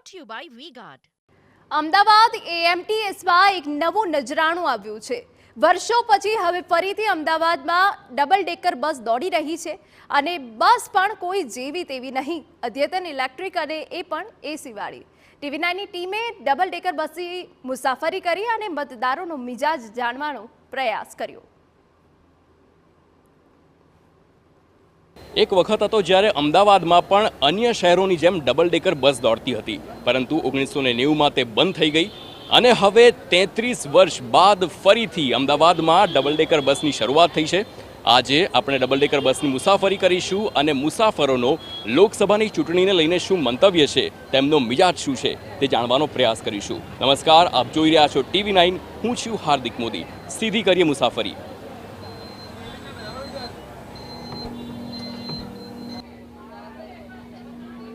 brought to you by V-Guard. Ahmedabad એએમટીએસમાં એક નવું નજરાણું આવ્યું છે। વર્ષો પછી હવે ફરીથી અમદાવાદમાં ડબલ ડેકર બસ દોડી રહી છે અને બસ પણ કોઈ જેવી તેવી નહીં, અદ્યતન ઇલેક્ટ્રિક અને એ પણ એસી વાળી। TV9ની ટીમે ડબલ ડેકર બસની મુસાફરી કરી અને મતદારોનો મિજાજ જાણવાનો પ્રયાસ કર્યો। એક વખત હતો જ્યારે અમદાવાદમાં પણ અન્ય શહેરોની જેમ ડબલ ડેકર બસ દોડતી હતી, પરંતુ 1990માં તે બંધ થઈ ગઈ અને હવે 33 વર્ષ બાદ ફરીથી અમદાવાદમાં ડબલ ડેકર બસની શરૂઆત થઈ છે। આજે આપણે ડબલ ડેકર બસની મુસાફરી કરીશું અને મુસાફરોનો લોકસભાની ચૂંટણીને લઈને શું મંતવ્ય છે, તેમનો મિજાજ શું છે તે જાણવાનો પ્રયાસ કરીશું। નમસ્કાર, આપ જોઈ રહ્યા છો TV9, હું છું હાર્દિક મોદી। સીધી કરીએ મુસાફરી।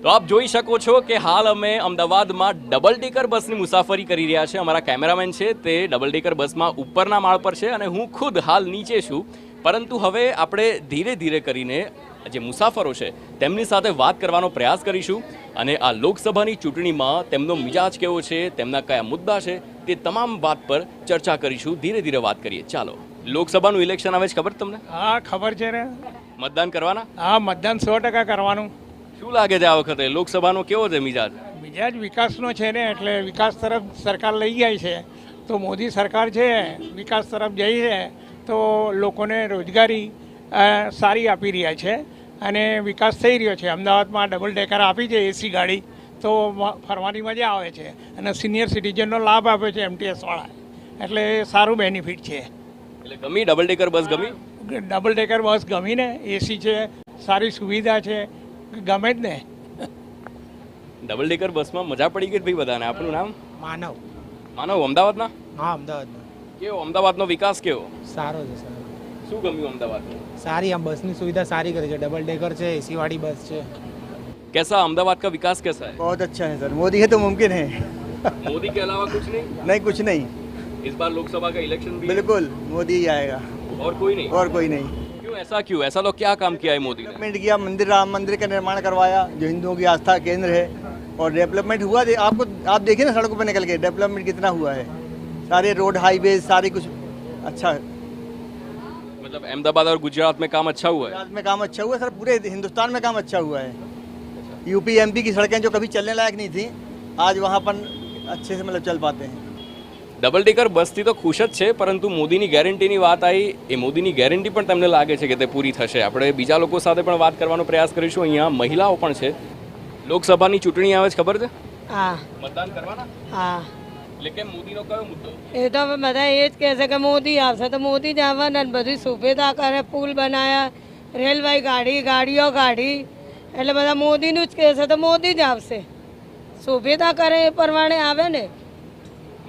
તો આપ જોઈ શકો છો કે હાલ અમે અમદાવાદમાં ડબલ ડેકર બસની મુસાફરી કરી રહ્યા છે। અમારા કેમેરામેન છે તે ડબલ ડેકર બસમાં ઉપરના માળ પર છે અને હું ખુદ હાલ નીચે છું, પરંતુ હવે આપણે ધીરે ધીરે કરીને જે મુસાફરો છે તેમની સાથે વાત કરવાનો પ્રયાસ કરીશું અને આ લોકસભાની ચૂંટણીમાં તેમનો મિજાજ કેવો છે, તેમના કયા મુદ્દા છે તે તમામ વાત પર ચર્ચા કરીશું। ધીરે ધીરે વાત કરીએ। ચાલો, લોકસભાનું ઇલેક્શન આવે છે, ખબર તમને? હા, ખબર છે ને। મતદાન કરવાના? હા, મતદાન 100% કરવાનું। શું લાગે છે આ વખતે લોકસભાનો કેવો છે મિજાજ? મિજાજ વિકાસનો છે ને, એટલે વિકાસ તરફ સરકાર લઈ જાય છે। તો મોદી સરકાર છે, વિકાસ તરફ જઈ છે, તો લોકોને રોજગારી સારી આપી રહ્યા છે અને વિકાસ થઈ રહ્યો છે। અમદાવાદમાં ડબલ ડેકર આપી છે એસી ગાડી, તો ફરવાની મજા આવે છે અને સિનિયર સિટીઝનનો લાભ આપ્યો છે એમટીએસવાળા, એટલે સારું બેનિફિટ છે। એટલે ગમી ડબલ ડેકર બસ? ગમી ડબલ ડેકર બસ ગમીને, એસી છે, સારી સુવિધા છે, ગમે જ ને। ડબલ ડેકર બસમાં મજા પડી ગઈ ભાઈ બધાને। આપણું નામ? માનવ। માનવ, અમદાવાદના? હા, અમદાવાદનો। કેવો અમદાવાદનો વિકાસ કેવો? સારો છે, સારો। શું ગમ્યું અમદાવાદનું? સારી, આમ બસની સુવિધા સારી કરી છે। डबल डेकर છે, एसी वाली बस છે। कैसा अहमदाबाद का विकास कैसा है? बहुत अच्छा है सर, मोदी है तो मुमकिन है। मोदी के अलावा कुछ नहीं? नहीं, कुछ नहीं। इस बार लोकसभा का इलेक्शन भी बिल्कुल मोदी ही आएगा, और कोई नहीं? और कोई नहीं। क्यों ऐसा लोग क्या काम किया है मोदी ने? डेवलपमेंट किया, मंदिर, राम मंदिर का निर्माण करवाया, जो हिंदुओं की आस्था केंद्र है, और डेवलपमेंट हुआ। आपको आप देखिए ना सड़कों पर निकल के डेवलपमेंट कितना हुआ है। सारे रोड, हाईवे, सारे कुछ अच्छा है। मतलब अहमदाबाद और गुजरात में काम अच्छा हुआ है? गुजरात में काम अच्छा हुआ है सर, पूरे हिंदुस्तान में काम अच्छा हुआ है। यूपी एमपी की सड़कें जो कभी चलने लायक नहीं थी, आज वहाँ पर अच्छे से मतलब चल पाते हैं। ડબલ ડેકર બસથી તો ખુશ જ છે, પરંતુ મોદીની ગેરંટીની વાત આવી, એ મોદીની ગેરંટી પણ તમને લાગે છે કે તે પૂરી થશે? આપણે બીજા લોકો સાથે પણ વાત કરવાનો પ્રયાસ કરીશું। અહીંયા મહિલાઓ પણ છે। લોકસભાની ચૂંટણી આવે છે, ખબર છે? હા, મતદાન કરવાના? હા। એટલે કે મોદીનો કયો મુદ્દો? એ તો હવે બધા એ જ કહે છે કે મોદી આવશે તો મોદી જ આવવાના ને, બધી સુવિધા કરે, પુલ બનાવ્યા, રેલવે ગાડીઓ કાઢી, એટલે બધા મોદીનું જ કહે છે તો મોદી જ આવશે। સુવિધા કરે એ પ્રમાણે આવે ને।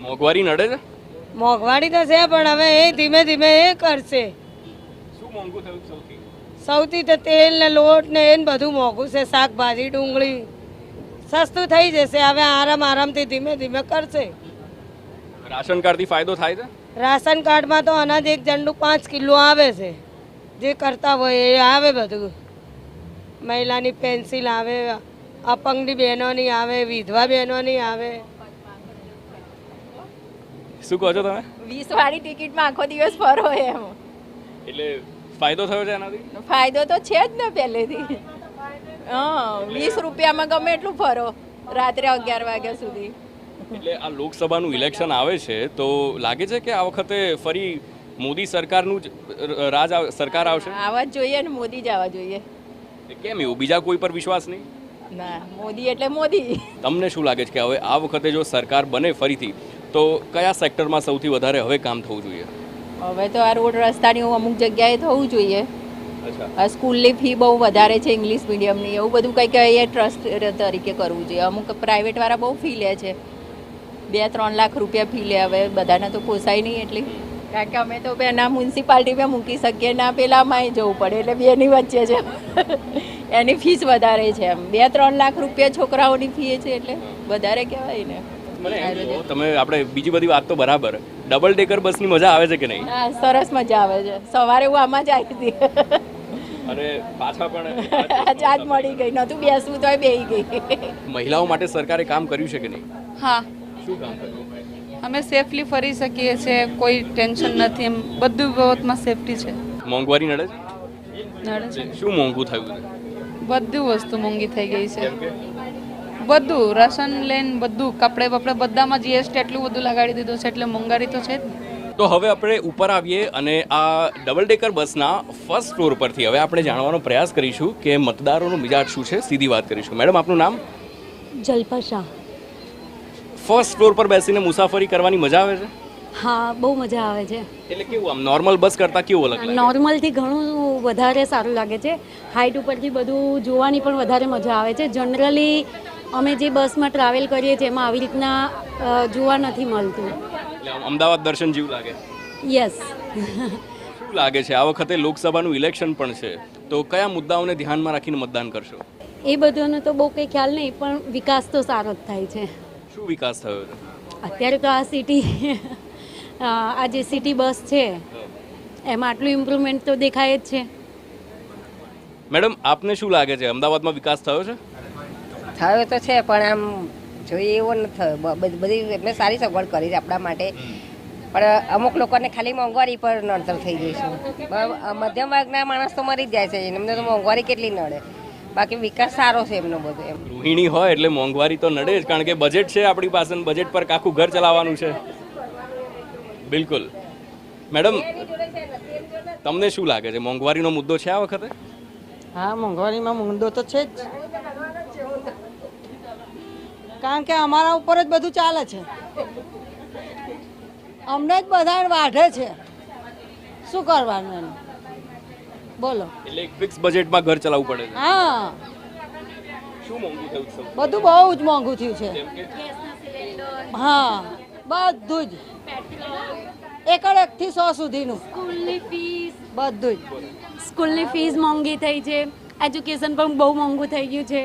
મોંઘવારી નડે છે? મોંઘવારી તો છે, પણ હવે એ ધીમે ધીમે એ કરશે। શું મોંઘું થયું સૌથી? સૌથી તો તેલ ને લોટ ને એને બધું મોંઘું છે, શાકભાજી, ડુંગળી સસ્તું થઈ જશે। હવે આરામથી ધીમે ધીમે કરશે। રાશન કાર્ડથી ફાયદો થાય છે? રાશન કાર્ડમાં તો અનાજ એક જણનું 5 કિલો આવે છે, જે કરતા હોય એ આવે બધું। મહિલાની પેન્સિલ આવે, અપંગની બહેનોની આવે, વિધવા બહેનોની આવે। શું કહો છો તમે? 20 વાળી ટિકિટમાં આખો દિવસ ફરો એમ। એટલે ફાયદો થયો છે એનાથી? ફાયદો તો છે જ ને પહેલેથી। હા, 20 રૂપિયામાં ગમે એટલું ફરો, રાત્રે 11 વાગ્યા સુધી। એટલે આ લોકસભાનું ઇલેક્શન આવે છે તો લાગે છે કે આ વખતે ફરી મોદી સરકારનું જ સરકાર આવશે? આવવા જ જોઈએ ને, મોદી જ આવવા જોઈએ। કેમ એવું? બીજા કોઈ પર વિશ્વાસ નહીં? ના, મોદી એટલે મોદી। તમને શું લાગે છે કે હવે આ વખતે જો સરકાર બને ફરીથી તો કયા સેક્ટરમાં સૌથી વધારે હવે કામ થવું જોઈએ? હવે તો આ રોડ રસ્તાની અમુક જગ્યાએ થવું જોઈએ। અચ્છા, આ સ્કૂલની ફી બહુ વધારે છે, ઇંગ્લિશ મીડિયમની, એવું બધું કંઈક એ ટ્રસ્ટ તરીકે કરવું જોઈએ। અમુક પ્રાઇવેટવાળા બહુ ફી લે છે, 2-3 લાખ રૂપિયા ફી લે। હવે બધાને તો પોસાય નહીં એટલી, કારણ કે અમે તો ના મ્યુનિસિપાલિટીમાં મૂકી શકીએ ના પેલામાં જવું પડે, એટલે બેની વચ્ચે છે। એની ફીસ વધારે છે, એમ 2-3 લાખ રૂપિયા છોકરાઓની ફી છે, એટલે વધારે કહેવાય ને। તમે આપણે બીજી બધી વાત તો બરાબર, ડબલ ડેકર બસની મજા આવે છે કે નહીં? હા, સરસ મજા આવે છે। સવારે હું આમાં જ આવી હતી। અને પાછા પણ આજ મળી ગઈ, નહોતું બેસવું તોય બેહી ગઈ. મહિલાઓ માટે સરકારે કામ કર્યું છે કે નહીં? હા, શું કામ કર્યું? અમે સેફલી ફરી શકીએ છીએ, કોઈ ટેન્શન નથી, એમ બધું બહુતમાં સેફટી છે. મોંઘવારી નડે નડે છે? છે, શું મોંઘું થયું છે? બધું વસ્તુ મોંઘી થઈ ગઈ છે. કેમ કે બધું રાશન લઈને બધું કપડે બપડે બધામાં જીએસટી એટલું બધું લગાડી દીધું છે, એટલે મોંઘવારી તો છે જ ને. તો હવે આપણે ઉપર આવીએ અને આ ડબલ ડેકર બસના ફર્સ્ટ ફ્લોર પરથી હવે આપણે જાણવાનો પ્રયાસ કરીશું કે મતદારોનો મિજાજ શું છે. સીધી વાત કરીશું. મેડમ, આપનું નામ? જલ્પા શાહ. ફર્સ્ટ ફ્લોર પર બેસીને મુસાફરી કરવાની મજા આવે છે? હા, બહુ મજા આવે છે. એટલે કેવું આમ નોર્મલ બસ કરતાં કેવું અલગ લાગે? નોર્મલથી ઘણું વધારે સારું લાગે છે. હાઈટ ઉપરથી બધું જોવાની પણ વધારે મજા આવે છે. જનરલી અમે જે બસમાં ટ્રાવેલ કરીએ છીએ એમાં આવી રીતના જોવા નથી મળતું. એટલે આમ અમદાવાદ દર્શન જેવું લાગે? યસ. શું લાગે છે આ વખતે લોકસભાનું ઇલેક્શન પણ છે, તો કયા મુદ્દાઓને ધ્યાનમાં રાખીને મતદાન કરશો? એ બધાનો તો બહુ કંઈ ખ્યાલ નહીં, પણ વિકાસ તો સારો જ થાય છે. શું વિકાસ થયો છે? અત્યારે તો આ સિટી આ જે સિટી બસ છે એમાં આટલું ઇમ્પ્રુવમેન્ટ તો દેખાય જ છે. મેડમ, આપને શું લાગે છે અમદાવાદમાં વિકાસ થયો છે? થયો તો છે, પણ આમ જોઈએ એવો નથી થયો. બધી એમને સારી સગવડ કરી છે આપણા માટે, પણ અમુક લોકોને ખાલી મોંઘવારી પર નડતર થઈ ગઈ છે. મધ્યમ વર્ગના માણસ તો મરી જ જાય છે, એમને તો મોંઘવારી કેટલી નડે. બાકી વિકાસ સારો છે એમનો બધો. એમ ગૃહિણી હોય એટલે મોંઘવારી તો નડે જ, કારણ કે બજેટ છે આપણી પાસે, બજેટ પર આખું ઘર ચલાવવાનું છે. બિલકુલ. મેડમ, તમને શું લાગે છે મોંઘવારીનો મુદ્દો છે આ વખતે? હા, મોંઘવારીમાં મુદ્દો તો છે જ, કારણ કે અમારા ઉપર જ બધું ચાલે છે, અમને જ બધા વાઢે છે. શું કરવાનું એનું બોલો? એટલે એક ફિક્સ બજેટમાં ઘર ચલાવવું પડે છે. હા, શું મોંઘું થયું છે? બધું બહુ જ મોંઘું થયું છે. જેમ કે હા, બધું જ એકથી 100 સુધીનું. સ્કૂલની ફીસ બધું જ. સ્કૂલની ફીસ મોંઘી થઈ છે, એજ્યુકેશન પણ બહુ મોંઘું થઈ ગયું છે.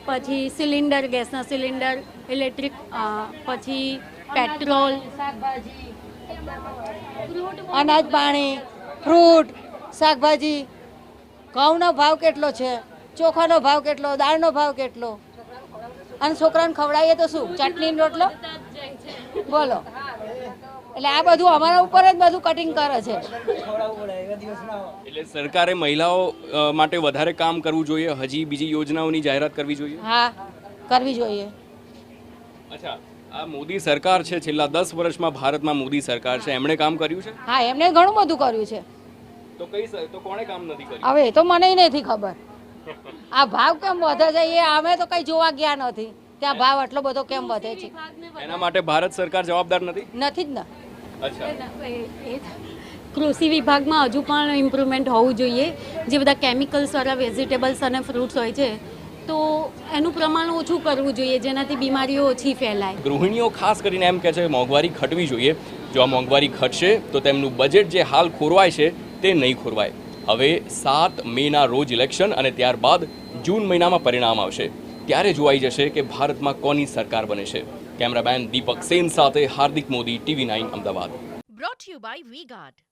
પછી સિલિન્ડર, ગેસના સિલિન્ડર, ઇલેક્ટ્રિક, પછી પેટ્રોલ, અનાજ પાણી, ફ્રૂટ, શાકભાજી, ઘઉંનો ભાવ કેટલો છે, ચોખાનો ભાવ કેટલો, દાળનો ભાવ કેટલો, અને છોકરાને ખવડાવીએ તો શું, ચટણી રોટલો? બોલો. એટલે આ બધું અમારા ઉપર જ બધું કટિંગ કરે છે. એટલે સરકારે મહિલાઓ માટે વધારે કામ કરવું જોઈએ, હજી બીજી યોજનાઓની જાહેરાત કરવી જોઈએ? હા, કરવી જોઈએ. અચ્છા, આ મોદી સરકાર છે, છેલ્લા 10 વર્ષમાં ભારતમાં મોદી સરકાર છે, એમણે કામ કર્યું છે? હા, એમણે ઘણું બધું કર્યું છે. તો કોણે કામ નથી કર્યું? હવે એ તો મને નથી ખબર. આ ભાવ કેમ વધે છે એ અમે તો કઈ જોવા ગયા નથી. ત્યાં ભાવ આટલો બધો કેમ વધે છે એના માટે ભારત સરકાર જવાબદાર નથી? નથી જ ને. અચ્છા, કૃષિ વિભાગમાં હજુ પણ ઇમ્પ્રુવમેન્ટ હોવું જોઈએ. જે બધા કેમિકલ્સવાળા વેજીટેબલ્સ અને ફ્રૂટ્સ હોય છે તો એનું પ્રમાણ ઓછું કરવું જોઈએ, જેનાથી બીમારીઓ ઓછી ફેલાય. ગૃહિણીઓ ખાસ કરીને એમ કહે છે કે મોંઘવારી ઘટવી જોઈએ. જો આ મોંઘવારી ઘટશે તો તેમનું બજેટ જે હાલ ખોરવાય છે તે નહીં ખોરવાય. હવે 7 મેના રોજ ઇલેક્શન અને ત્યારબાદ જૂન મહિનામાં પરિણામ આવશે. ત્યારે જોવાઈ જશે કે ભારતમાં કોની સરકાર બને છે. કેમેરામેન દીપક સેન સાથે હાર્દિક Modi, TV9 Ahmedabad. Brought to you by V-Guard.